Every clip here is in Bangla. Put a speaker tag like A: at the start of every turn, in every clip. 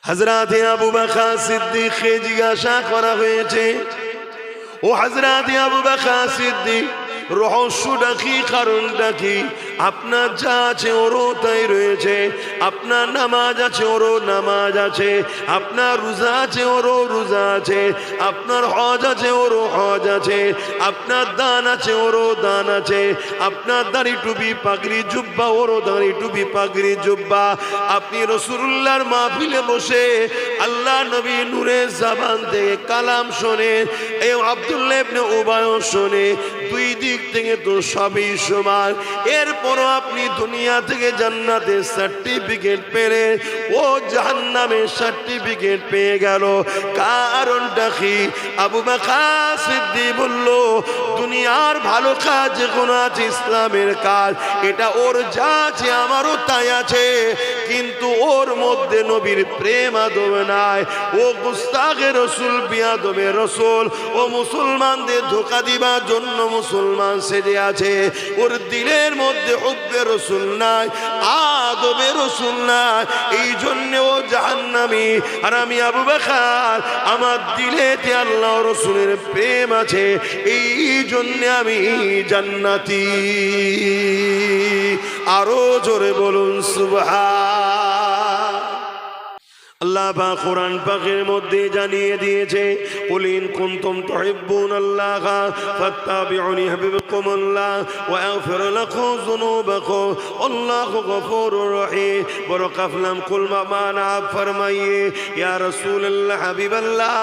A: হযরতে আবু বকর সিদ্দিককে জিজ্ঞাসা করা হয়েছে, ও হযরতে আবু বকর সিদ্দিক, রহস্যটা কি, কারণটা কি? আপনার যা আছে ওরও তাই রয়েছে, আপনার নামাজ আছে ওরও নামাজ আছে, আপনার রোজা আছে ওরও রোজা আছে, আপনার হজ আছে ওরও হজ আছে, আপনার দান আছে ওরও দান আছে, আপনার দাড়ি টুপি পাগড়ি জুব্বা ওরও দাড়ি টুপি পাগড়ি জুব্বা। আপনি রাসূলুল্লাহর মাহফিলে বসে আল্লাহ নবী নূরের জবান থেকে কালাম শোনে, এই আব্দুল্লাহ ইবনে উবাই শোনে, দুই দিক থেকে তো সবই সমান। এরপরও আপনি দুনিয়া থেকে জান্নাতের সার্টিফিকেট পেলে, ও জাহান্নামের সার্টিফিকেট পেয়ে গেল। কারণটা কি? আবু বকর সিদ্দিক বলল, দুনিয়ার ভালো কাজ যে কোনো আছে, ইসলামের কাজ, এটা ওর যা আছে আমারও তাই আছে, কিন্তু ওর মধ্যে নবীর প্রেম আদব নাই। ও গুস্তাখে রসুল, বিয়াদবে রসুল, ও মুসলমানদের ধোঁকা দিবার জন্য মুসলমান সেজে আছে। ওর দিলের মধ্যে হুব্বে রসুল নাই, আদবে রসুল নাই, এই জন্য ও জাহান্নামী। আর আমি আবু বকর, আমার দিলেতে আল্লাহ রসুলের প্রেম আছে, এই জন্য আমি জান্নাতি। আরো জোরে বলুন সুবহান। আল্লাহ পাক কোরআন পাকের মধ্যে জানিয়ে দিয়েছে, কুল ইন কুনতুম তুহিব্বুনাল্লাহ ফাত্তাবিউনি ইউহিব্বুকুমুল্লাহ ওয়া ইয়াগফির লাকুম যুনুবাকুম আল্লাহু গফুরুর রহিম। বড় কাফলাম কুল মানা ফরমাইয়ে, ইয়া রাসূলুল্লাহ, হাবিবাল্লাহ,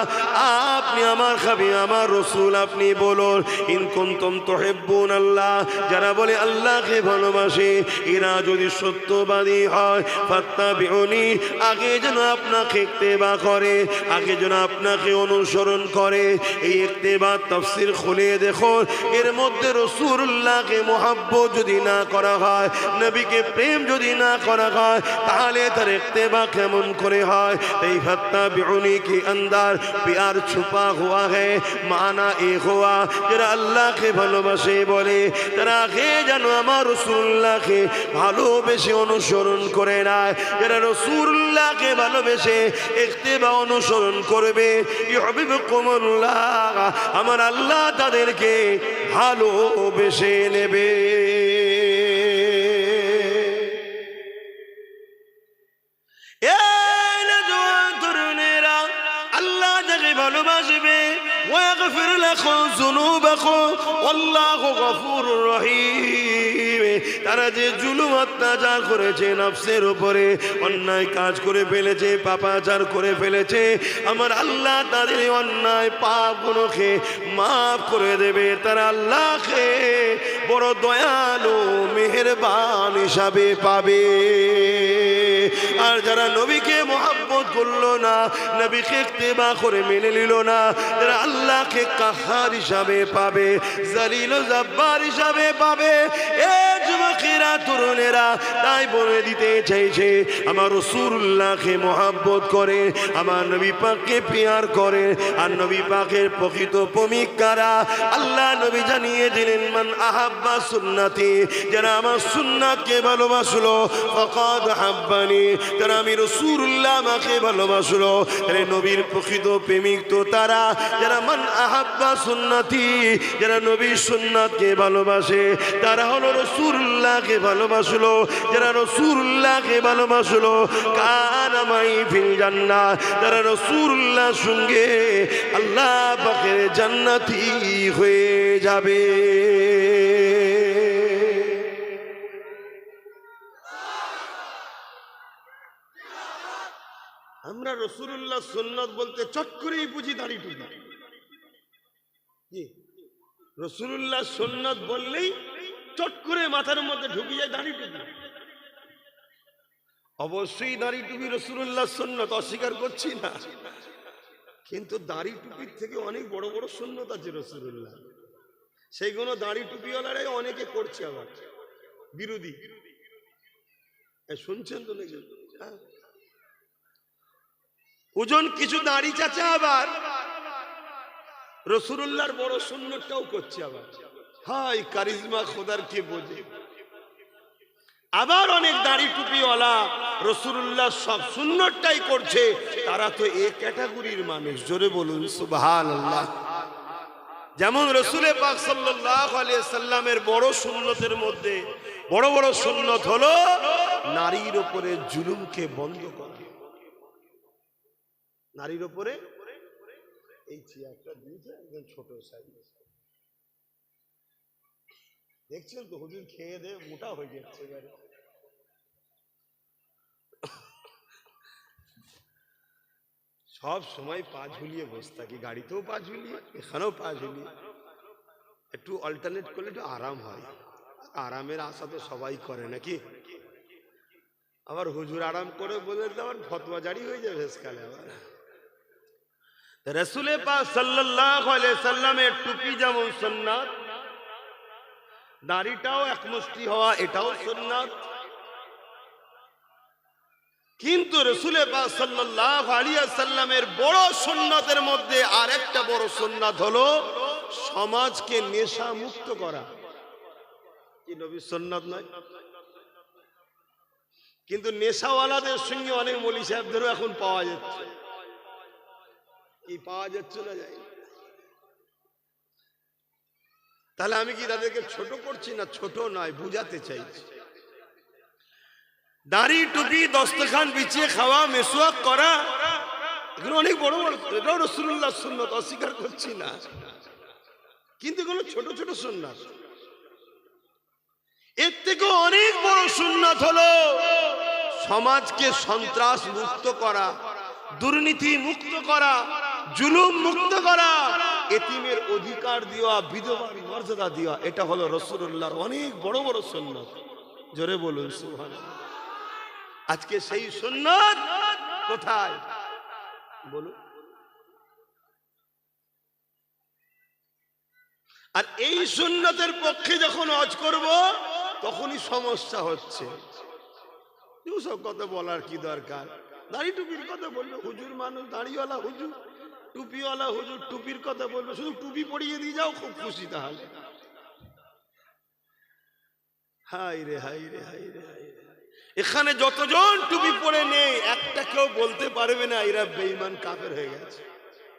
A: আপনি আমার হাবিব, আমার রাসূল, আপনি বলুন, ইন কুনতুম তুহিব্বুনাল্লাহ, যারা বলে আল্লাহকে ভালোবাসে, এরা যদি সত্যবাদী হয়, ফাত্তাবিউনি, আগে যেন আপনাকে ইত্তেবা করে, আগে যেন আপনাকে অনুসরণ করে। এই ইত্তেবা তাফসীর খুলে দেখো, এর মধ্যে রাসূলুল্লাহকে মুহাব্বত যদি না করা হয়, নবীকে প্রেম যদি না করা হয়, তাহলে তার ইত্তেবা কেমন করে হয়? এই ফাত্তাবিউনি के अंदर प्यार छुपा हुआ है, माना एक हुआ, যারা আল্লাহকে ভালোবাসে বলে, তারা আগে যেন আমার রাসূলুল্লাহকে ভালোবেসে অনুসরণ করে না। যারা রাসূলুল্লাহকে ভালোবেসে ইত্তেবা অনুসরণ করবে, ইউহিব্বুকুমুল্লাহ, আমার আল্লাহ তাদেরকে ভালোবেসে নেবে। আল্লাহ যাকে ভালোবাসবে, ওয়াগফির লাকুম যুনুবাকুম আল্লাহু গফুরুর রহিম। তারা যে জুলুম অত্যাচার করেছে, নফসের উপরে অন্যায় কাজ করে ফেলেছে, পাপাচার করে ফেলেছে, আমার আল্লাহ তাদের অন্যায় পাপগুলোকে মাফ করে দেবে। তারা আল্লাহকে বড় দয়ালু মেহেরবান হিসাবে পাবে। আর যারা নবীকে মুহাব্বত করলো না, নবীকে ইত্তেবা করে মেনে নিল না, তারা আল্লাহকে কাহার হিসাবে পাবে, জালিল ও জব্বার হিসাবে পাবে। এ যুবকেরা, তরুণেরা, তাই বলে দিতে চাইছে, আমার রাসূলুল্লাহকে মুহাব্বত করে, আমার নবী পাককে প্যার করে, আর নবী পাকের প্রকৃত প্রেমিক কারা? আল্লাহ নবী জানিয়ে দিলেন, মান আহাব্বা সুন্নতি, যারা আমার সুন্নাতকে ভালোবাসলো, ফাকাদ হাব্বানি, যারা আমি রাসূলুল্লাহ আমাকে ভালোবাসলো। আরে নবীর প্রকৃত প্রেমিক তো তারা যারা মান আহাব্বা সুন্নতি, যারা নবীর সুন্নাতকে ভালোবাসে, তারা হলো রাসূলুল্লাহকে ভালোবাসলো। যারা রাসূলুল্লাহকে ভালোবাসলো, কানা মাই ফিল জান্নাহ, তারা রাসূলুল্লাহর সঙ্গে আল্লাহ পাকের জান্নাতি হয়ে যাবে। আমরা রাসূলুল্লাহ সুন্নাত বলতে চট করেই বুঝি দাড়ি টুপি। কি রাসূলুল্লাহ সুন্নাত বললেই চট করে মাথার মধ্যে ঢুকে যায় দাড়ি টুপি। অবশ্যই দাড়ি টুপি রাসূলুল্লাহ সুন্নাত, অস্বীকার করছি না, কিন্তু দাড়ি টুপির থেকে অনেক বড় বড় সুন্নাত আছে রাসূলুল্লাহ, সেইগুলো দাড়ি টুপিওয়ালারাই অনেকে করছে, আবার বিরোধী। শুনছেন তো নাকি? ওজন কিছু দাড়ি চাচা আবার রাসূলুল্লাহর বড় সুন্নতটাও করছে। আবার হাই কারিজমা খোদার কে বোঝে। আবার অনেক দাড়ি টুপিওয়ালা রাসূলুল্লাহ সব সুন্নতটাই করছে, তারা তো এই ক্যাটাগরির মানুষ। জোরে বলুন সুবহানাল্লাহ। যেমন রাসূল পাক সাল্লাল্লাহু আলাইহি সাল্লামের বড় সুন্নতের মধ্যে বড় বড় সুন্নত হলো নারীর উপরে জুলুমকে বন্ধ করা। নারীর উপরে এই চেয়ারটা দিয়েছে একদম ছোট সাইজ, দেখছেন তো হুজুর খেয়ে দিয়ে মোটা হয়ে যাচ্ছে এবারে। সব সময় পা ঝুলিয়ে বসে থাকি, গাড়িতেও পা ঝুলিয়ে, এখানেও পা ঝুলিয়ে। একটু অল্টারনেট করলে একটু আরাম হয়। আরামের আশা তো সবাই করে নাকি? আবার হুজুর আরাম করে বলে আবার ফতোয়া জারি হয়ে যাবে শেষকালে। আবার রাসূল পাক সাল্লাল্লাহু আলাইহি সাল্লামের টুপি যেমন সুন্নাত, দাড়িটাও এক মুষ্টি হওয়া এটাও সুন্নাত। কিন্তু রাসূল পাক সাল্লাল্লাহু আলাইহি সাল্লামের বড় সুন্নাতের মধ্যে আরেকটা বড় সুন্নাত হলো সমাজকে নেশা মুক্ত করা। কি নবীর সুন্নাত নয়? কিন্তু নেশাওয়ালাদের সঙ্গে অনেক মৌলভী সাহেবদেরও এখন পাওয়া যাচ্ছে। কি পাওয়া যাচ্ছে না যায়? তাহলে আমি কি তাদেরকে ছোট করছি? না, ছোট নয়, বুঝাতে চাইছি। দাড়ি টুপি দস্তখান বিছিয়ে খাওয়া, মেসওয়াক করা, এগুলো অনেক বড় বড়, এটাও রাসূলুল্লাহর সুন্নাত, অস্বীকার করছি না। কিন্তু এগুলো ছোট ছোট সুন্নাত। এর থেকে অনেক বড় সুন্নাত হলো সমাজকে সন্ত্রাস মুক্ত করা, দুর্নীতি মুক্ত করা, জুলুম মুক্ত করা, এতিমের অধিকার দেওয়া, বিধবার মর্যাদা দেওয়া। এটা হলো রাসূলুল্লাহর অনেক বড় বড় সুন্নাত। জোরে বলুন সুবহানাল্লাহ। আজকে সেই সুন্নাত কোথায় বলুন? আর এই সুন্নতের পক্ষে যখন ওয়াজ করব তখনই সমস্যা হচ্ছে। সব কথা বলার কি দরকার? দাড়ি টুপির কথা বলবে হুজুর, মানুষ দাড়িওয়ালা হুজুর, টুপিওয়ালা হুজুর টুপির কথা বলবে, শুধু টুপি পরিয়ে দিয়ে যাও, খুব খুশি। তাহলে হাই রে হাই রে হাই রে হাই রে, এখানে যতজন টুপি পরে নেই একটা কেউ বলতে পারবে না এরা বেঈমান কাফের হয়ে গেছে।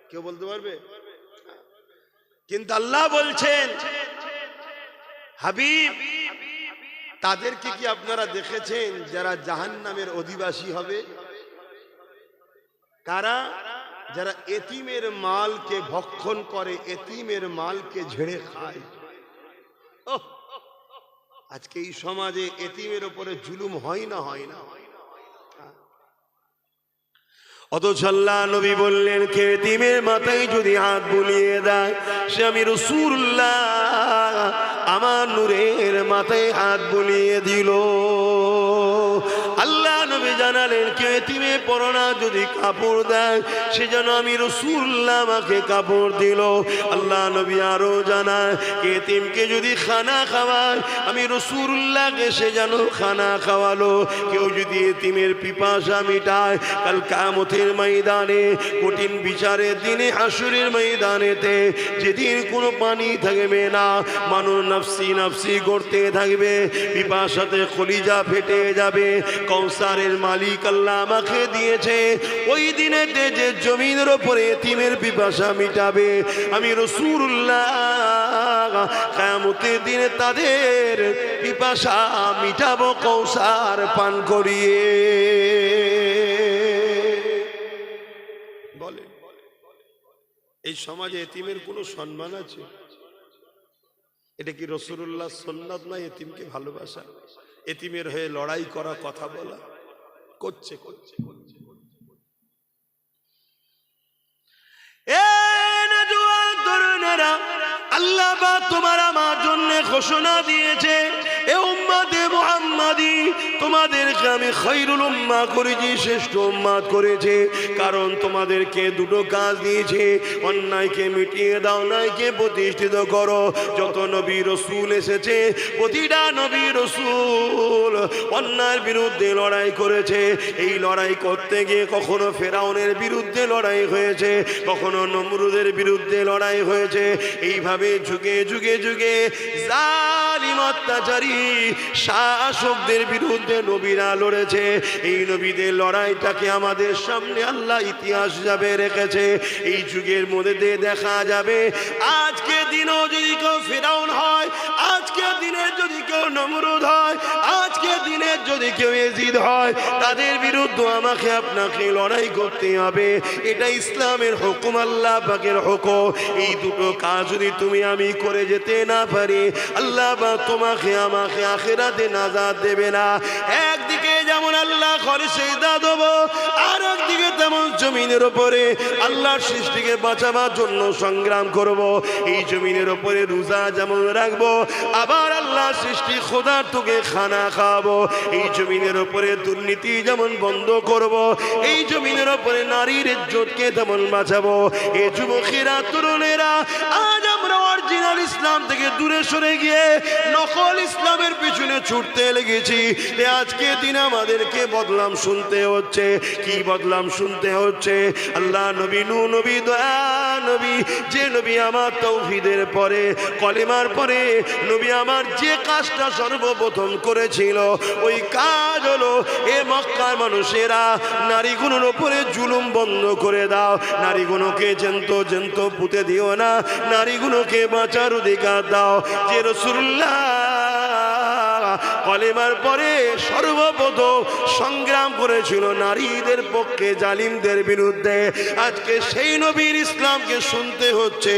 A: কেউ বলতে পারবে? কিন্তু আল্লাহ বলছেন হাবিব, তাদেরকে কি আপনারা দেখেছেন যারা জাহান্নামের অধিবাসী হবে? কারা? যারা এতিমের মালকে ভক্ষণ করে, এতিমের মালকে ঝেড়ে খায়। আজকে এই সমাজে এতিমের উপরে জুলুম হয় না? হয় না? অথচ আল্লাহ নবী বললেন, কে এতিমের মাথায় যদি হাত বুলিয়ে দেয় সে আমি রাসূলুল্লাহ আমার নূরের মাথায় হাত বুলিয়ে দিল। আল্লাহ নবী জানালেন, কে এতিমে পরনা যদি কাপড় দেয় সে যেন আমি রাসূলুল্লাহ আমাকে কাপড় দিল। আল্লাহ নবী আরো জানায়, কে এতিমকে যদি খানা খাওয়ায় আমি রাসূলুল্লাহকে সে যেন খানা খাওয়ালো। কেউ যদি এতিমের পিপাসা মিটায় কাল কিয়ামতের ময়দানে, কঠিন বিচারের দিনে, হাসরের ময়দানেতে, যেদিন কোনো পানি থাকবে না, মানুষ নাফসি নাফসি করতে থাকবে, পিপাসাতে কলিজা ফেটে যাবে। কৌসারের মালিক আল্লাহ আমাকে দিয়েছে, ওই দিনে যে জমিনের উপরে এতিমের পিপাসা মিটাবে আমি রাসূলুল্লাহ কিয়ামতের দিনে তাদের পিপাসা মিটাবো কৌসার পান করিয়ে। বলে এই সমাজে এতিমের কোনো সম্মান আছে? এটা কি রাসূলুল্লাহর সুন্নাত নয়? এতিমকে ভালোবাসা, এতিমের হয়ে লড়াই করা, কথা বলা করছে। আল্লাহ বা তোমার আমার জন্য ঘোষণা দিয়েছে, এ উম্মতে মুহাম্মাদি তোমাদেরকে আমি খায়রুল উম্মাহ করেছি, শ্রেষ্ঠ উম্মাত করেছে। কারণ তোমাদেরকে দুটো কাজ দিয়েছে, অন্যায়কে মিটিয়ে দাও, ন্যায়কে প্রতিষ্ঠিত করো। যত নবী রাসূল এসেছে প্রতিটা নবী রাসূল অন্যায়ের বিরুদ্ধে লড়াই করেছে। এই লড়াই করতে গিয়ে কখনো ফেরাউনের বিরুদ্ধে লড়াই হয়েছে, কখনো নমরুদের বিরুদ্ধে লড়াই হয়েছে। এইভাবে যুগে যুগে যুগে জালিমাত অত্যাচারী শাসকদের বিরুদ্ধে নবীরা লড়েছে। এই নবীদের লড়াইটাকে আমাদের সামনে আল্লাহ ইতিহাস যাবে রেখেছে। এই যুগের মধ্যে দিয়ে দেখা যাবে আজকে দিনও যদি কেউ ফিরাউন হয়, আজকে দিনে যদি কেউ নমরুদ হয়, আজকে দিনে যদি কেউ ইয়াজিদ হয়, তাদের বিরুদ্ধে আমাকে আপনাকে লড়াই করতে হবে। এটা ইসলামের হুকুম, আল্লাহ পাকের হুকুম। এই দুটো কাজ যদি তুমি আমি করে যেতে না পারি, আল্লাহ পাক তোমাকে আমাকে আখিরাতে নাজাত দেবে না। একদিকে যেমন আল্লাহ ঘরে সেজদা দেব, আর একদিকে তেমন জমিনের উপরে আল্লাহর সৃষ্টিকে বাঁচাবার জন্য সংগ্রাম করব। এই জমিনের উপরে রোজা যেমন রাখবো, আবার আল্লাহ সৃষ্টি খোদার তোকে খানা খাওয়াবো। এই জমিনের উপরে দুর্নীতি যেমন বন্ধ করব, এই জমিনের উপরে নারীর ইজ্জতকে তেমন বাঁচাবো। এই যুবকেরা তরুণেরা আজ আমরা অরিজিনাল ইসলাম থেকে দূরে সরে গিয়ে নকল ইসলামের পিছনে ছুটতে লেগেছি। আজকে দিন আমাদেরকে বদলাম শুনতে হচ্ছে। কি বদলাম শুনতে হচ্ছে? আল্লাহ নবী নূহ নবী, দয়া নবী, যে নবী আমার তাওহীদের পরে কলেমার পরে নবী আমার যে কাজটা সর্বপ্রথম করেছিল, ওই কাজ হলো এ মক্কার মানুষেরা নারীগুলোর উপরে জুলুম বন্ধ করে দাও, নারীগুলোকে জেন্ত পুঁতে দিও না, নারীগুলোকে বাঁচার অধিকার দাও। যে রাসূলুল্লাহ কলেমার পরে সর্বপ্রথম সংগ্রাম করেছিল নারীদের পক্ষে, জালিমদের বিরুদ্ধে, আজকে সেই নবীর ইসলামকে শুনতে হচ্ছে।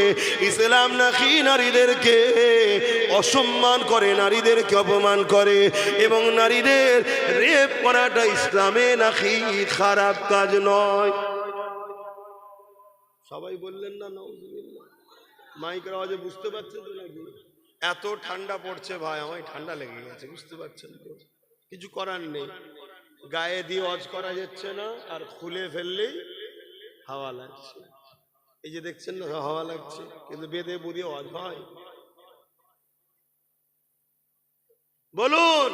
A: ইসলাম নাকি নারীদেরকে অসম্মান করে, নারীদেরকে অপমান করে, এবং নারীদের রেপ করাটা ইসলামে নাকি খারাপ কাজ নয়। সবাই বললেন না নাউজুবিল্লাহ? মাইকের আওয়াজে বুঝতে পারছেন তো নাকি? এত ঠান্ডা পড়ছে ভাই, আমায় ঠান্ডা লেগে গেছে, বুঝতে পারছেন তো? কিছু করার নেই, গায়ে দিয়ে ওয়াজ করা যাচ্ছে না, আর খুলে ফেললেই হাওয়া লাগছে। এই যে দেখছেন না হাওয়া লাগছে, কিন্তু বেঁধে বুঝিয়ে ওয়াজ হয়। বলুন,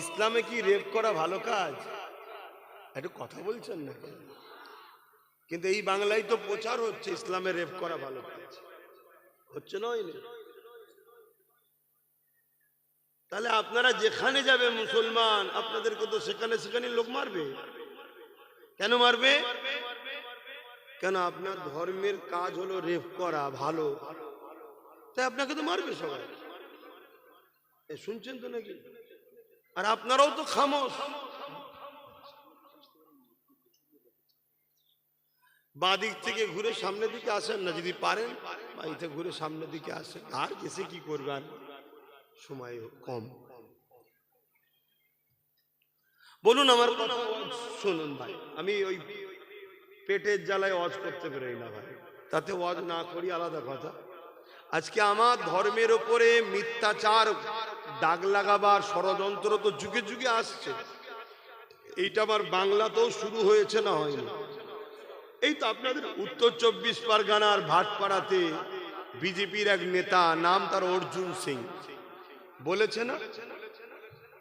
A: ইসলামে কি রেপ করা ভালো কাজ? একটু কথা বলছেন না? কিন্তু এই বাংলায় তো প্রচার হচ্ছে ইসলামে রেপ করা ভালো কাজ, হচ্ছে না? তাহলে আপনারা যেখানে যাবে মুসলমান, আপনাদেরকে তো সেখানে সেখানে লোক মারবে। কেন মারবে? কেন? আপনার ধর্মের কাজ হলো রেপ করা ভালো, তাই আপনাকে তো মারবে সবাই। শুনছেন তো নাকি? আর আপনারাও তো খামোশ। বাঁ দিক থেকে ঘুরে সামনের দিকে আসেন না, যদি পারেন বাড়িতে ঘুরে সামনের দিকে আসেন। আর এসে কি করবেন, সময় কম। বলুন আমার কথা শুনুন ভাই, আমি ওই পেটের জ্বালায় ওয়াজ করতে পারি না ভাই, তাতে ওয়াজ না করি আলাদা কথা। আজকে আমার ধর্মের উপরে মিথ্যাচার দাগ লাগাবার ষড়যন্ত্র তো যুগে যুগে আসছে। এইটা আমার বাংলাতেও শুরু হয়েছে, না হয়নি? এই তো আপনাদের উত্তর 24 পরগনার ভাটপাড়াতে বিজেপির এক নেতা, নাম তার অর্জুন সিং, বলেছে না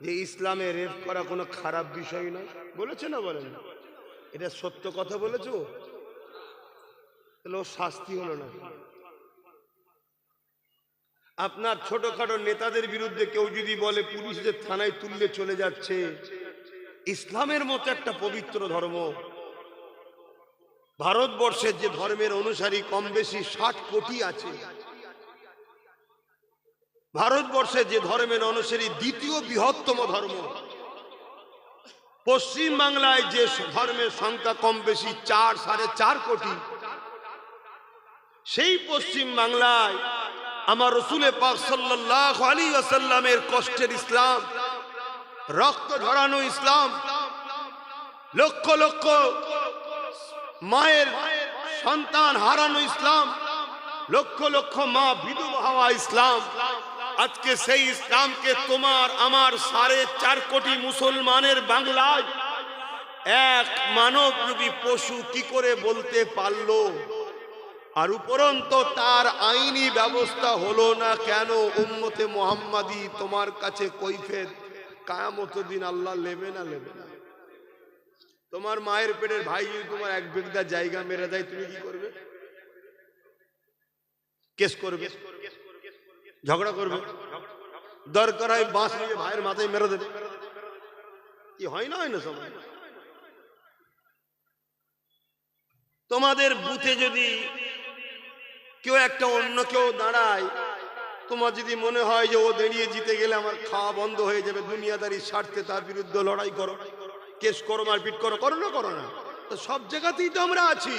A: যে ইসলামে রেপ করা কোনো খারাপ বিষয় নয়? বলেছে না? বলেন, এটা সত্য কথা বলেছো? তাহলে ও শাস্তি হলো না? আপনার ছোটখাটো নেতাদের বিরুদ্ধে কেউ যদি বলে পুলিশদের থানায় তুললে চলে যাচ্ছে, ইসলামের মতো একটা পবিত্র ধর্ম, ভারতবর্ষের যে ধর্মের অনুসারী কম বেশি 60 কোটি আছে, ভারতবর্ষের যে ধর্মের অনুসারী দ্বিতীয় বৃহত্তম ধর্ম, পশ্চিম বাংলায় যে ধর্মের সংখ্যা কম বেশি 4-4.5 কোটি, সেই পশ্চিম বাংলায় আমার রাসূল পাক সাল্লাল্লাহু আলাইহি ওয়াসাল্লামের কষ্টের ইসলাম, রক্ত ঝরানো ইসলাম, লক্ষ লক্ষ মায়ের সন্তান হারানো ইসলাম, লক্ষ লক্ষ মা বিধবা হওয়া ইসলাম, আজকে সেই ইসলামকে তোমার আমার 4.5 কোটি মুসলমানের বাংলায় এক মানবরূপী পশু কি করে বলতে পারলো? আর উপরন্ত তার আইনি ব্যবস্থা হলো না কেন? উম্মতে মুহাম্মাদি তোমার কাছে কৈফিয়ত কিয়ামতের দিন আল্লাহ নেবে না? নেবে না? তোমার মায়ের পেটের ভাই যদি তোমার 1 বিঘা জায়গা মেরে দেয়, তুমি কি করবে? কেস করবে, ঝগড়া করবে? দরকার হয় বাঁশ নিয়ে ভাইয়ের মাথায় মেরে দেবে। কি হয় না, হয় না সবাই? তোমাদের বুথে যদি কেউ একটা অন্য কেউ দাঁড়ায়, তোমার যদি মনে হয় যে ও দাঁড়িয়ে জিতে গেলে আমার খাওয়া বন্ধ হয়ে যাবে, দুনিয়াদারি স্বার্থে তার বিরুদ্ধে লড়াই করো, কেস করো, মারপিট করো, করো না করো না? তো সব জায়গাতেই তো আমরা আছি।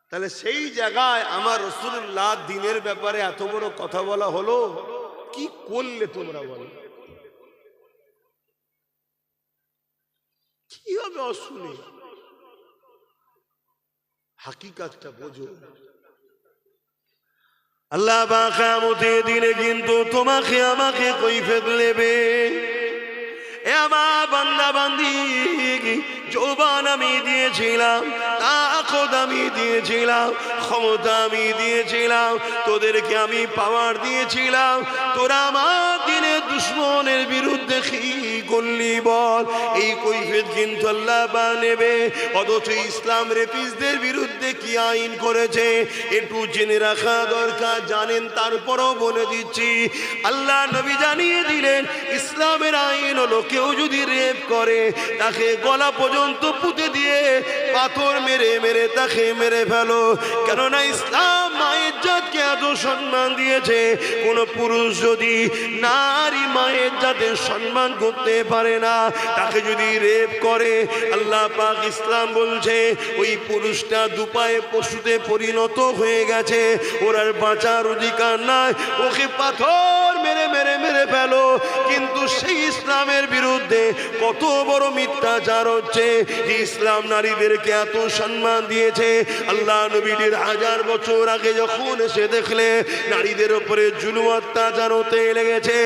A: তাহলে সেই জায়গায় আমার রাসূলুল্লাহ দ্বীনের ব্যাপারে এত বড় কথা বলা হলো, কি করলে তোমরা বলো? কি হবে অশুনে? হাকিকাতটা বোঝো। আল্লাহ পাক কিয়ামতের দিনে কিন্তু তোমাকে আমাকে কৈফিয়ত নেবে। এ আমার বান্দা বান্দি, যৌবন আমি দিয়েছিলাম, তাকত আমি দিয়েছিলাম, ক্ষমতা আমি দিয়েছিলাম, তোদেরকে আমি পাওয়ার দিয়েছিলাম, তোরা আমার দিনে দুশ্মনের বিরুদ্ধে কি করলি বল? এই কৈফিয়ত কিন্তু আল্লাহ পাক নেবে। অথচ ইসলাম রেপিসদের বিরুদ্ধে কি আইন করেছে একটু জেনে রাখা দরকার। জানেন, তারপরও বলে দিচ্ছি। আল্লাহ নবী জানিয়ে দিলেন, ইসলামের আইন হলো কেউ যদি রেপ করে তাকে গলা পর্যন্ত পুঁতে দিয়ে পাথর মেরে মেরে তাকে মেরে ফেলো। কেননা ইসলাম মায়ের জাতকে এত সম্মান দিয়েছে, কোন পুরুষ যদি নারী মায়ের জাতের সম্মান করতে পারে না, তাকে যদি রেপ করে, আল্লাহ পাক ইসলাম বলছে ওই পুরুষটা দুপায়ে পশুতে পরিণত হয়ে গেছে, ওর আর বাঁচার অধিকার নাই, ওকে পাথর মেরে মেরে মেরে ফেলো। কিন্তু সেই ইসলামের বিরুদ্ধে কত বড় মিথ্যাচার হচ্ছে। ইসলাম নারীদেরকে এত সম্মান দিয়েছে, আল্লাহ নবীর 1000 বছর আগে যখন এসে দেখলে নারীদের উপরে জুলুম অত্যাচার হতে লেগেছে,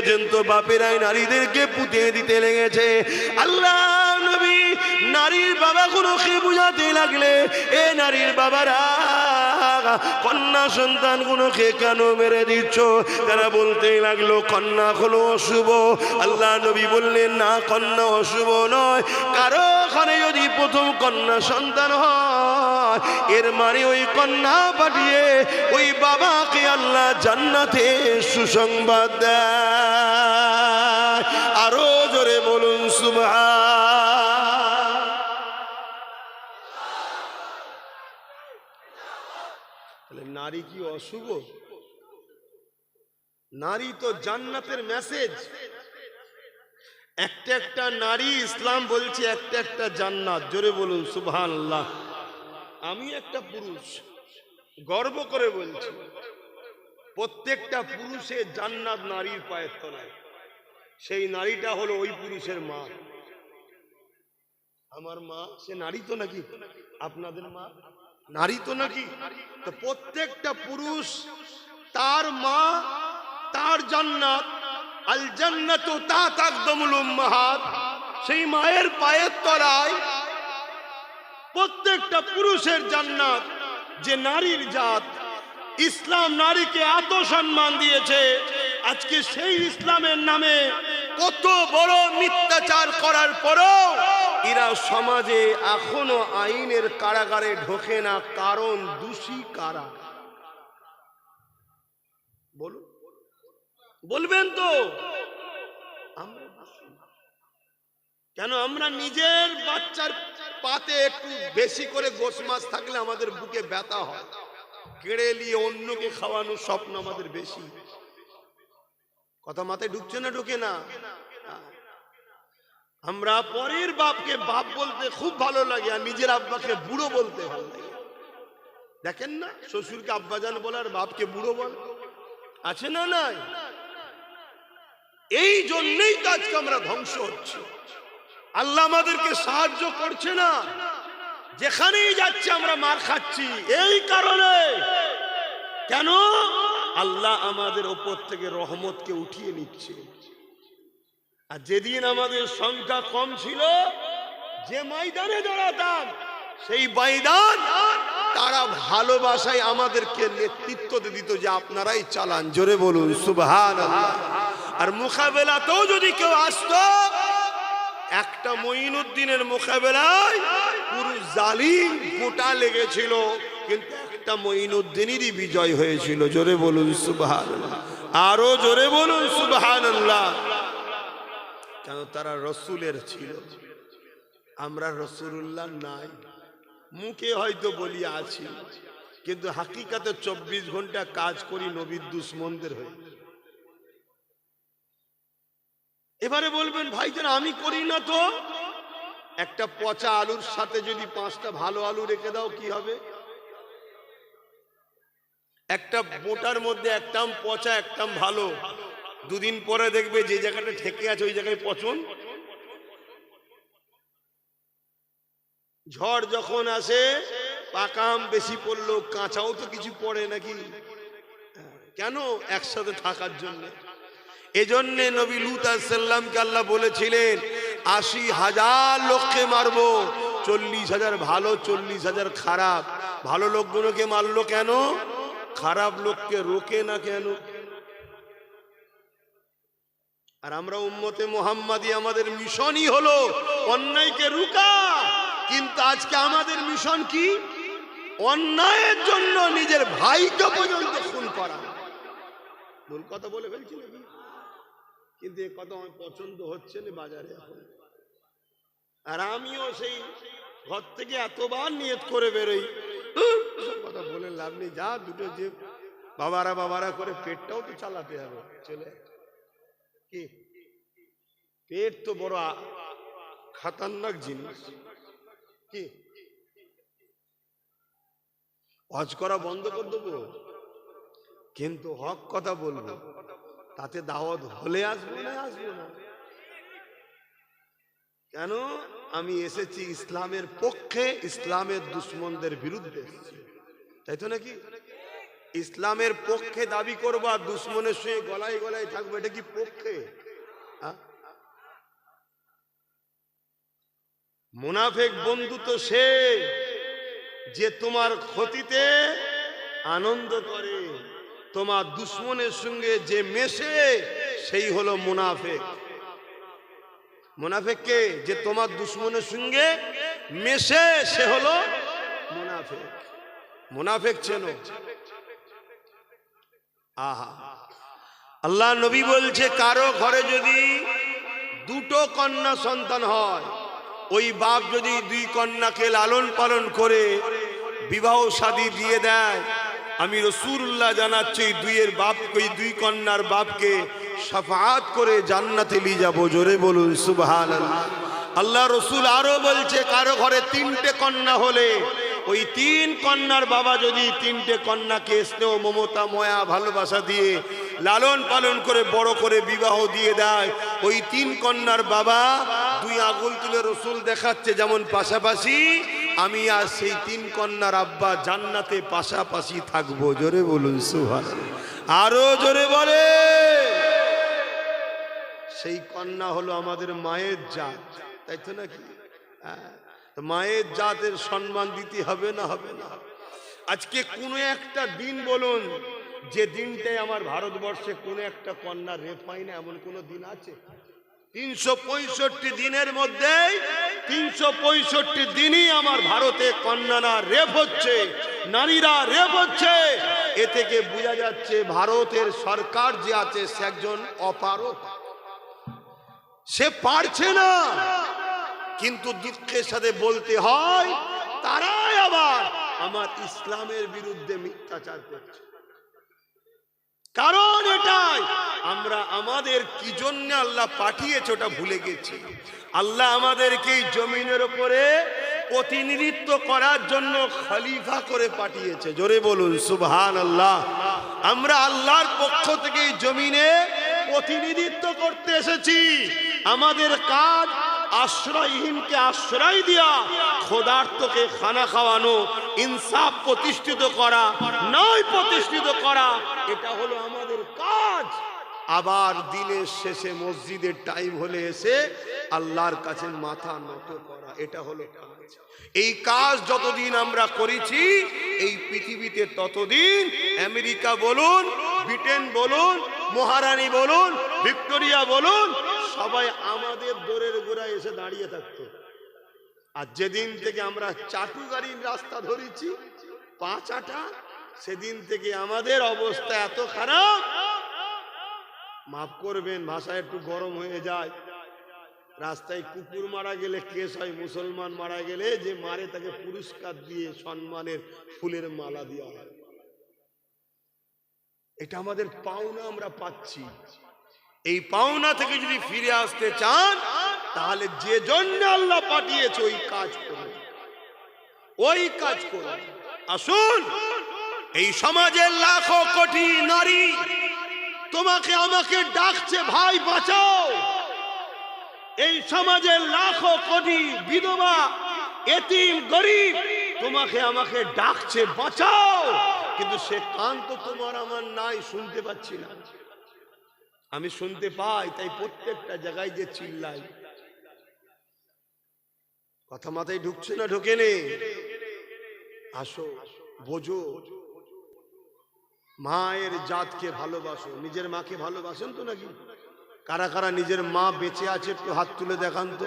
A: জেন্ত বাপেরাই নারীদেরকে পুঁতে দিতে লেগেছে, আল্লাহ নবী নারীর বাবাগুলোকে বুঝাতে লাগলে, এ নারীর বাবারা কন্যা সন্তানগুলোকে কেন মেরে দিচ্ছ? তারা বলতে লাগলো কন্যা হলো অশুভ। আল্লাহ নবী বললেন, না, কন্যা অশুভ নয়, কারো ঘরে যদি প্রথম কন্যা সন্তান হয়, এর মানে ওই কন্যা পাঠিয়ে ওই বাবাকে আল্লাহ জান্নাতে সুসংবাদ দেয়। আরো জোরে বলুন সুবহান। নারী কি অশুভ? নারী তো জান্নাতের মেসেজ। একটা একটা নারী, ইসলাম বলছে একটা একটা জান্নাত। জোরে বলুন সুবহানাল্লাহ। আমি একটা পুরুষ, গর্ব করে বলছি, প্রত্যেকটা পুরুষের জান্নাত নারীর পায়ের তলায়। সেই নারীটা হলো ওই পুরুষের মা। আমার মা সে নারী তো নাকি? আপনাদের মা নারী তো নাকি? তো প্রত্যেকটা পুরুষ তার মা, তার জান্নাত, আল জান্নাতু তাহতা আকদামুল উম্মাহাত, সেই মায়ের পায়ের তলায় প্রত্যেকটা পুরুষের জান্নাত। যে নারীর জাত, ইসলাম নারীকে এত সম্মান দিয়েছে, আজকে সেই ইসলামের নামে কত বড় মিথ্যাচার করার পরও এরা সমাজে এখনো আইনের কারাগারে ঢোকে না। কারণ দোষী কারা? বলুন, বলবেন তো? আমরা কেন? আমরা নিজের বাচ্চার পাতে একটু বেশি করে গোশ মাছ থাকলে আমাদের বুকে ব্যথা হয়, কেড়ে নিয়ে অন্যকে খাওয়ানোর স্বপ্ন আমাদের বেশি। কথা মাথায় ঢুকছে না? ঢুকে না? আমরা পরের বাপকে বাপ বলতে খুব ভালো লাগে, আর নিজের আব্বাকে বুড়ো বলতে ভালো লাগে। দেখেন না, শ্বশুরকে আব্বাজান বলার বাপকে বুড়ো বল আছে না? নাই। এই জন্যই তো আজকে আমরা ধ্বংস হচ্ছে। আল্লাহ আমাদেরকে সাহায্য করছে না, যেখানেই যাচ্ছে আমরা মার খাচ্ছি এই কারণে। কেন? আল্লাহ আমাদের ওপর থেকে রহমতকে উঠিয়ে নিচ্ছে। আর যেদিন আমাদের সংখ্যা কম ছিল, যে ময়দানে দাঁড়াতাম, সেই ময়দান তারা ভালোবাসায় আমাদেরকে নেতৃত্ব দিত যে আপনারাই চালান। জোরে বলুন সুবহানাল্লাহ। আর মোকাবেলাতেও যদি কেউ আসতো, একটা মঈনুদ্দিনের মোকাবেলায় পুরো জালিম গোটা লেগেছিল, কিন্তু একটা মঈনুদ্দিনেরই বিজয় হয়েছিল। জোরে বলুন সুবহানাল্লাহ, আরো জোরে বলুন সুবহানাল্লাহ। কেন? তারা রসুলের ছিল, আমরা রসুলুল্লাহ নাই। মুখে হয়তো বলি আছি, কিন্তু হাকিকাতে 24 ঘন্টা কাজ করি নবীর দুশ্মনদের হয়ে। এবারে বলবেন ভাইজান আমি করি না তো। একটা পচা আলুর সাথে যদি 5টা ভালো আলু রেখে দাও কি হবে? একটা বোটার মধ্যে একটাম পচা একটাম ভালো, দুদিন পরে দেখবে যে জায়গাটা ঠেকে আছে ওই জায়গায় পচন। ঝড় যখন আসে পাকা আম বেশি পড়লো, কাঁচাও তো কিছু পড়ে নাকি? কেন? একসাথে থাকার জন্য। এজন্যে নবী লূত আলাইহিস সালামকে আল্লাহ বলেছিলেন 80,000 লোককে মারবো, 40,000 ভালো 40,000 খারাপ। ভালো লোকগুলোকে মারলো কেন? খারাপ লোককে রোকে না কেন? আর আমরা উম্মতে মুহাম্মাদি, আমাদের মিশনই হলো অন্যায়কে রুকা। কিন্তু আজকে আমাদের মিশন কি? অন্যায়ের জন্য নিজের ভাইকে পর্যন্ত খুন করা। ভুল কথা বলে ফেলছি নাকি? কিন্তু এ কথা আমার পছন্দ হচ্ছে না বাজারে এখন। আর আমিও সেই ঘর থেকে এতবার নিয়ত করে বেরোই, কথা বলে লাভ নেই, যা দুটো যে বাবারা করে পেটটাও তো চালাতে হবে। চলে কি পেট তো বড় খতরনাক জিনিস। কি হজ করা বন্ধ করে দেবো, কিন্তু হক কথা বলবো, তাতে দাওয়াত হলে আসবো না আসবো না। কেন? আমি এসেছি ইসলামের পক্ষে, ইসলামের দুশ্মনদের বিরুদ্ধে এসেছি, তাই তো নাকি? ইসলামের পক্ষে দাবি করবো আর দুশ্মনের সঙ্গে গলায় গলায় থাকবো, এটা কি পক্ষে? মুনাফিক বন্ধু তো সে যে তোমার ক্ষতিতে আনন্দ করে, তোমার দুশ্মনের সঙ্গে যে মেশে সেই হলো মুনাফিক। মুনাফিক কে? যে তোমার দুশ্মনের সঙ্গে মেশে সে হলো মুনাফিক। মুনাফিক চেনো? আহা, আল্লাহ নবী বলছে কারো ঘরে যদি দুটো কন্যা সন্তান হয়, ওই বাপ যদি 2 কন্যাকে লালন পালন করে বিবাহ শাদী দিয়ে দেয়, আমি রাসূলুল্লাহ জানাচ্ছি 2 কন্যার বাপকে শাফাআত করে জান্নাতে নিয়ে যাব। জোরে বলুন সুবহানাল্লাহ। আল্লাহ রসুল আরো বলছে কারো ঘরে 3টে কন্যা হলে ওই 3 কন্যার বাবা যদি 3টে কন্যাকে স্নেহ মমতা ময়া ভালোবাসা দিয়ে লালন পালন করে বড় করে বিবাহ দিয়ে দেয়, ওই 3 কন্যার বাবা 2 আঙ্গুল তুলে রসুল দেখাচ্ছে যেমন পাশাপাশি, আমি আর সেই 3 কন্যার আব্বা জান্নাতে পাশাপাশি থাকবো। জোরে বলুন সুবহানাল্লাহ, আরো জোরে বলে। সেই কন্যা হলো আমাদের মায়ের জাত, তাই তো নাকি? মায়ের জাতের সম্মান দিতে হবে না? হবে না? আজকে কোনো একটা দিন বলুন যে দিনটায় আমার ভারতবর্ষে কোনো একটা কন্যা রেপ হয় না, এমন কোনো দিন আছে? 365 দিনের মধ্যে 365 দিনই আমার ভারতে কন্যারা রেপ হচ্ছে, নারীরা রেপ হচ্ছে। এ থেকে বোঝা যাচ্ছে ভারতের সরকার যে আছে সে একজন অপারক, সে পারছে না। কিন্তু দুঃখের সাথে বলতে হয় তারাই আবার আমার ইসলামের বিরুদ্ধে মিথ্যাচার করছে। কারণ এটাই, আমরা আমাদের কি জন্য আল্লাহ পাঠিয়েছে ওটা ভুলে গেছি। আল্লাহ আমাদেরকে এই জমিনের উপরে প্রতিনিধিত্ব করার জন্য খলিফা করে পাঠিয়েছে। জোরে বলুন সুবহানাল্লাহ। আমরা আল্লাহর পক্ষ থেকে এই জমিনে প্রতিনিধিত্ব করতে এসেছি। আমাদের কাজ আশ্রয়হীনকে আশ্রয় দেওয়া, ক্ষুধার্তকে খানা খাওয়ানো, ইনসাফ প্রতিষ্ঠিত করা, ন্যায় প্রতিষ্ঠিত করা, এটা হলো আমাদের কাজ। আবার দিনের শেষে মসজিদের টাইম হলে এসে আল্লাহর কাছে মাথা নত করা, এটা হলো কাজ। এই কাজ যতদিন আমরা করেছি এই পৃথিবীতে ততদিন আমেরিকা বলুন, ব্রিটেন বলুন, মহারানী বলুন, ভিক্টোরিয়া বলুন, সবাই আমাদের দোরের গোড়ায় এসে দাঁড়িয়ে থাকতো। আর যেদিন থেকে আমরা চাটু গাড়ির রাস্তা ধরেছি
B: 5 আটা। সেদিন থেকে আমাদের অবস্থা এত খারাপ, মাফ করবেন ভাষা একটু গরম হয়ে যায়। রাস্তায় কুকুর মারা গেলে কেস হয়, মুসলমান মারা গেলে যে মারে তাকে পুরস্কার দিয়ে সম্মানের ফুলের মালা দেওয়া হয়। এটা আমাদের পাওনা, আমরা পাচ্ছি। এই পাওনা থেকে যদি ফিরে আসতে চান তাহলে যে জন্য আল্লাহ পাঠিয়েছে ওই কাজ করুন, ওই কাজ করুন। আসুন, এই সমাজের লাখো কোটি নারী তোমাকে আমাকে ডাকছে, ভাই বাঁচাও। এই সমাজের লাখো কোটি বিধবা, এতিম, গরিব তোমাকে আমাকে ডাকছে, বাঁচাও। কিন্তু সে কান তো তোমার আমার নাই, শুনতে পাচ্ছি না। আমি শুনতে পাই, তাই প্রত্যেকটা জায়গায় যে চিল্লাই। কথা মাথায় ঢুকছে না ঢোকে নে? আসো, বোঝো, মায়ের জাতকে ভালোবাসো। নিজের মাকে ভালোবাসেন তো নাকি? কারা কারা নিজের মা বেঁচে আছে একটু হাত তুলে দেখান তো।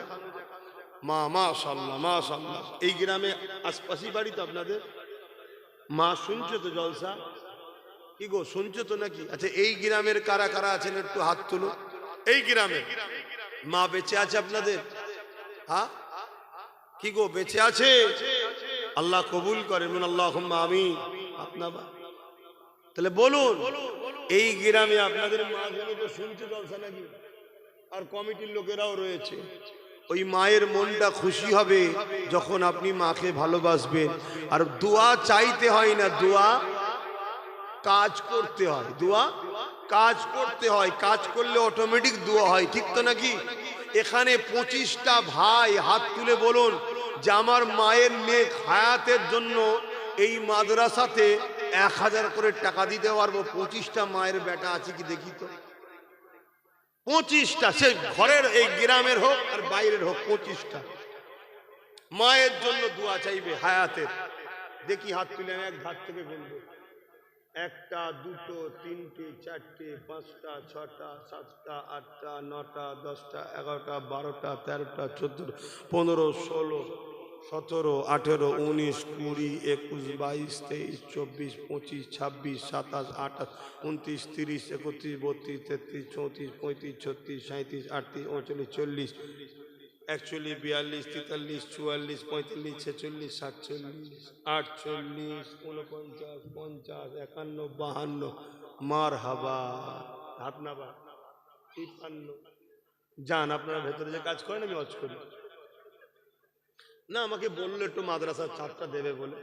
B: মা, মাশাআল্লাহ মাশাআল্লাহ। এই গ্রামে আশপাশই বাড়ি তো আপনাদের? মা শুনছো তো জলসা? কি গো, শুনছো তো নাকি? আচ্ছা, এই গ্রামের কারা কারা আছেন একটু হাত তুলো। এই গ্রামে মা বেঁচে আছে আপনাদের? হ্যাঁ, কি গো, বেঁচে আছে? আল্লাহ কবুল করেন, আল্লাহুম্মা আমিন। আপনার তাহলে বলুন, এই গ্রামে আপনাদের মা গুলো তো শুনছে জলসা নাকি? আর কমিটির লোকেরাও রয়েছে। ওই মায়ের মনটা খুশি হবে যখন আপনি মাকে ভালোবাসবেন। আর দোয়া চাইতে হয় না, দোয়া কাজ করতে হয়। দোয়া কাজ করতে হয়, কাজ করলে অটোমেটিক দোয়া হয়, ঠিক তো নাকি? এখানে 25টা ভাই হাত তুলে বলুন যে আমার মায়ের নেক হায়াতের জন্য এই মাদ্রাসাতে 1000 করে টাকা দিতে পারবো। 25টা মায়ের বেটা আছে কি দেখি তো? 25টা, সে ঘরের এই গ্রামের হোক আর বাইরের হোক, 25টা মায়ের জন্য দোয়া চাইবে হায়াতের। দেখি হাত তুলে এক ধার থেকে বলবো। 1টা, 2টো, 3টে, 4টে, 5টা, 6টা, 7টা, 8টা, 9টা, 10টা, 11টা, 12টা, 13টা, 14, 15, 16, 17, 18, 19, 20, 21, 22, 23, 24, 25, 26, 27, 28, 29, 30, 31, 32, 33, 34, 35, 36, 37, 38, 39, 40, 41, 42, 43, 44, 45, 46, 47, 48, 49, 50, 51, 52, মারহাবা। হাত নাবা। 53। যান, আপনারা ভেতরে যে কাজ করেন আমি ওয়াজ করি না। আমাকে বললো একটু মাদ্রাসার ছাদটা দেবে বলে।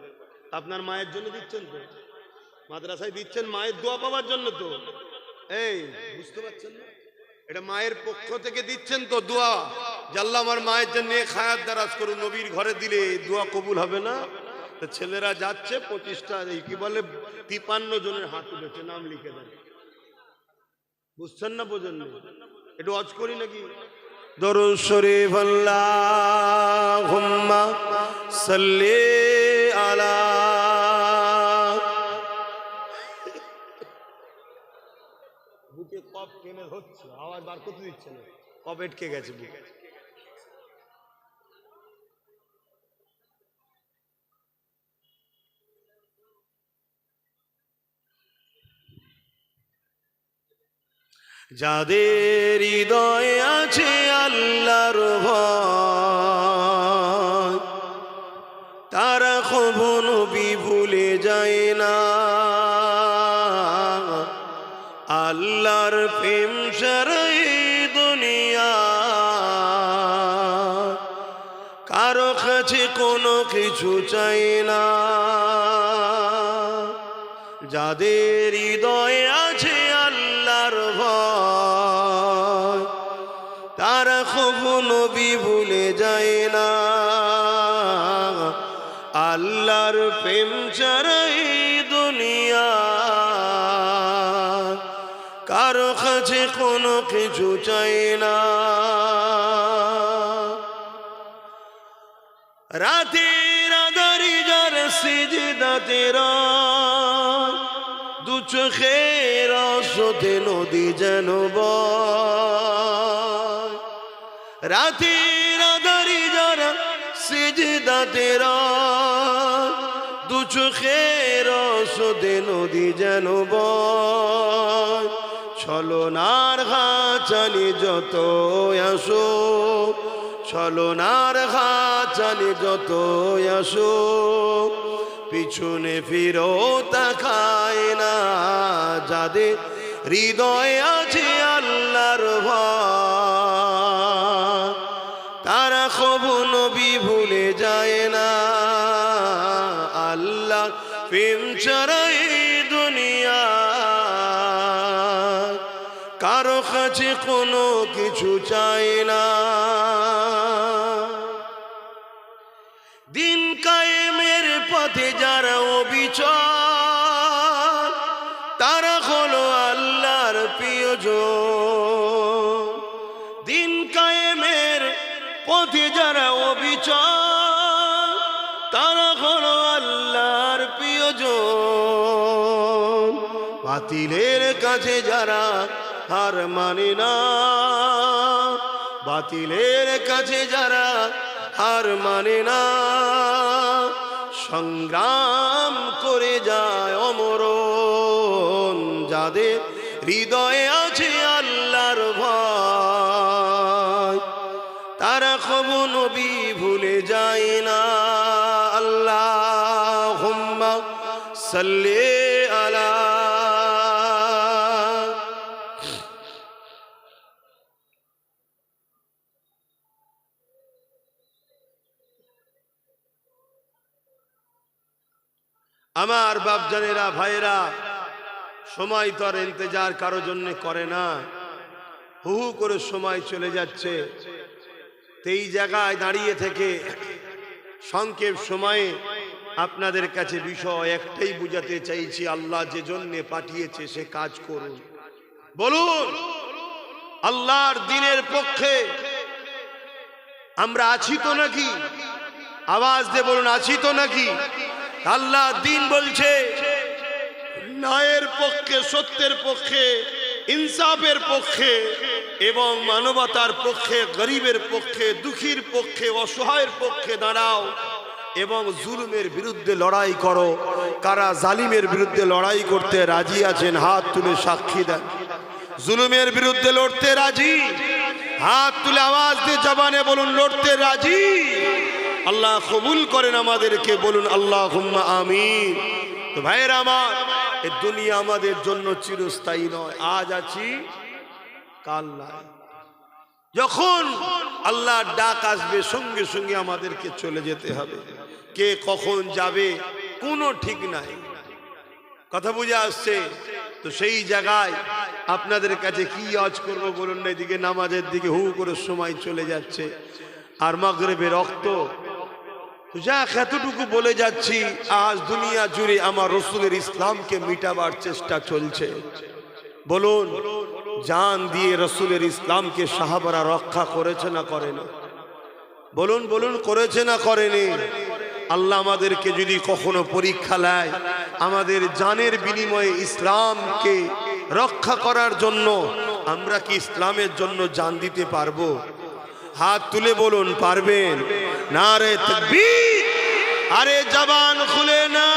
B: আপনার মায়ের জন্য দিচ্ছেন তো? মাদ্রাসায় দিচ্ছেন মায়ের দোয়া পাওয়ার জন্য তো? এই বুঝতে পারছেন না? এটা মায়ের পক্ষ থেকে দিচ্ছেন তো দোয়া, যে আল্লাহ আমার মায়ের জন্য খায়াত দারাজ করুন। নবীর ঘরে দিলে দোয়া কবুল হবে না? তো ছেলেরা যাচ্ছে 25টা, এই কি বলে 53 জনের হাত উঠেছে, নাম লিখে দেন। বুঝছেন না? বোঝেন না? একটু ওয়াজ করি নাকি? দরুদ শরীফ আল্লাহুম্মা সাল্লি আলা। বুকে কফ কেনে হচ্ছে, আওয়াজ বার করতে দিচ্ছে না, কফ আটকে গেছে বুকে। যাদের হৃদয়ে আছে আল্লাহর ভয়, তারা কখনো ভুলে যায় না। আল্লাহর প্রেম ছাড়া এই দুনিয়া কারো কাছে কোনো কিছু চাই না। যাদের হৃদয়ে আছে আল্লাহর ভয়, তারা কখনো ভুলে যায় না। আল্লাহর প্রেম ছাড়া এই দুনিয়া কারো কাছে কোনো কিছু চাই না। রাতের আঁধারি যার সিজদাতে রয়, দু চোখের আশোতে নদী যেন বয়। রাতের আঁধারি যার সিজদাতে রয়,
A: দু চোখের রসদে নদী যেন বয়, ছলনার ঘাচালি যত আসো, ছলনার ঘাচালি যত আসো, পিছনে ফিরো তাকায় না যাদের হৃদয়ে আছে আল্লাহর ভয়, তারা কবু নবী ভুলে যায় না। আল্লাহ প্রেম ছাড়া এই দুনিয়া কারো কাছে কোনো কিছু চায় না। দিন কায়েমের পথে যারা অবিচল, তারা হলো আল্লাহর প্রিয়জন। দিন কায়েমের পথে যারা অবিচল, তারা হলো আল্লাহর প্রিয়জন। বাতিলের কাছে যারা হার মানে না, বাতিলের কাছে যারা হার মানে না, সংগ্রাম করে যায় অমরণ, যাদের হৃদয়ে আছে আল্লাহর ভয়, তারা কবু নবী ভুলে যায় না। আল্লাহুম্মা সাল্লি আলা। আমার বাপজানেরা, ভাইরা, সময় তো আর ইন্তজার কারো জন্য করে না, হু হু করে সময় চলে যাচ্ছে। এই জায়গায় দাঁড়িয়ে থেকে সংক্ষেপ সময়ে আপনাদের কাছে বিষয় একটাই বুঝাতে চাইছি, আল্লাহ যে জন্য পাঠিয়েছে সে কাজ করুন। বলুন, আল্লাহর দ্বীনের পক্ষে আমরা আছি তো নাকি? আওয়াজ দিয়ে বলুন, আছি তো নাকি? আল্লাহ দ্বীন বলছে ন্যায়ের পক্ষে, সত্যের পক্ষে, ইনসাফের পক্ষে এবং মানবতার পক্ষে, গরিবের পক্ষে, দুঃখীর পক্ষে, অসহায়ের পক্ষে দাঁড়াও এবং জুলুমের বিরুদ্ধে লড়াই করো। কারা জালিমের বিরুদ্ধে লড়াই করতে রাজি আছেন? হাত তুলে সাক্ষী দেন। জুলুমের বিরুদ্ধে লড়তে রাজি? হাত তুলে আওয়াজ দিয়ে জবানে বলুন, লড়তে রাজি। আল্লাহ কবুল করেন আমাদেরকে, বলুন আল্লাহুম্মা আমিন। তো ভাইয়েরা আমার, এই দুনিয়া আমাদের জন্য চিরস্থায়ী নয়। আজ আছি, কাল নাই। যখন আল্লাহর ডাক আসবে সঙ্গে সঙ্গে আমাদেরকে চলে যেতে হবে। কে কখন যাবে কোনো ঠিক নাই। কথা বুঝে আসছে? তো সেই জায়গায় আপনাদের কাছে কি আজ করব বলুন না? এদিকে নামাজের দিকে হু করে সময় চলে যাচ্ছে, আর মাগরিবের রক্ত। যা এতটুকু বলে যাচ্ছি, আজ দুনিয়া জুড়ে আমার রসুলের ইসলামকে মিটাবার চেষ্টা চলছে। বলুন, জান দিয়ে রসুলের ইসলামকে সাহাবারা রক্ষা করেছে না করেনি? বলুন বলুন, করেছে না করেনি? আল্লাহ আমাদেরকে যদি কখনো পরীক্ষা নেয়, আমাদের জানের বিনিময়ে ইসলামকে রক্ষা করার জন্য, আমরা কি ইসলামের জন্য জান দিতে পারবো? হাত তুলে বলুন, পারবেন? নারে তাকবীর! আরে জবান খুলে না।